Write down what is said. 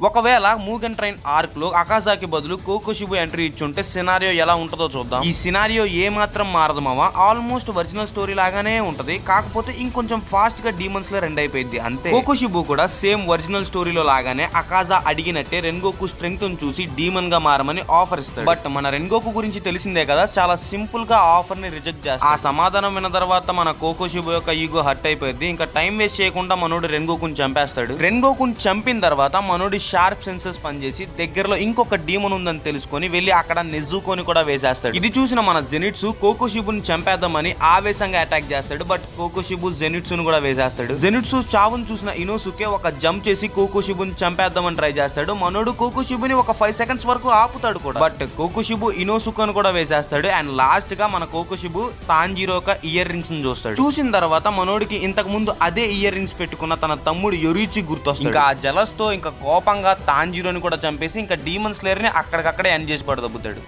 ఒకవేళ మూగన్ train arc లో అకాజాకి బదులు కోకోషిబు ఎంట్రీ ఇచ్చుంటే సినారియో ఎలా ఉంటుందో చూద్దాం. ఈ సినారియో ఏ మాత్రం మారదు మామ, ఆల్మోస్ట్ ఒరిజినల్ స్టోరీ లాగానే ఉంటది, కాకపోతే ఇంకొంచెం ఫాస్ట్ గా డీమన్స్ లో రెండ్ అయిపోయింది అంతే. కోకోషిబు కూడా సేమ్ ఒరిజినల్ స్టోరీలో లాగానే అకాజా అడిగినట్టే రెన్గోకు స్ట్రెంగ్త్ చూసి డీమన్ గా మారమని ఆఫర్ ఇస్తాడు. బట్ మన రెన్గోకు గురించి తెలిసిందే కదా, చాలా సింపుల్ గా ఆఫర్ ని రిజెక్ట్ చేస్తాడు. ఆ సమాధానం విన్న తర్వాత మన కోకోషిబు యొక్క ఈగో హర్ట్ అయిపోయింది. ఇంకా టైం వేస్ట్ చేయకుండా మనోడు రెన్గోకుని చంపేస్తాడు. రెన్గోకుని చంపిన తర్వాత మనోడి షార్ప్ సెన్సెస్ పనిచేసి దగ్గరలో ఇంకొక డీమన్ ఉందని తెలుసుకొని వెళ్ళి అక్కడ నెజుకోని కూడా వేసేస్తాడు. ఇది చూసిన మన జెనిట్సు కోకోషిబుని చంపేద్దామని ఆవేశంగా అటాక్ చేస్తాడు. బట్ కోకోషిబు జెనిట్సును కూడా వేసేస్తాడు. జెనిట్సు చావును చూసిన ఇనోసుకే ఒక జంప్ చేసి కోకోషిబుని చంపేద్దామని ట్రై చేస్తాడు. మనోడు కోకోషిబుని ఒక 5 seconds వరకు ఆపుతాడు కూడా. బట్ కోకోషిబు ఇనోసుకను కూడా వేసేస్తాడు. అండ్ లాస్ట్ గా మన కోకోషిబు తాంజిరో యొక్క ఇయర్ రింగ్స్ ని చూస్తాడు. చూసిన తర్వాత మనోడికి ఇంతకు ముందు అదే ఇయర్ రింగ్స్ పెట్టుకున్న తన తమ్ముడు యొరిచి గుర్తొస్తాడు. ఇంకా ఆ జలస్ తో ఇంకా కోపంగా తాంజిరోని కూడా చంపేసి ఇంకా డీమన్ స్లేయర్ ని అక్కడికక్కడే ఎండ్ చేసి పడదబ్బుతాడు.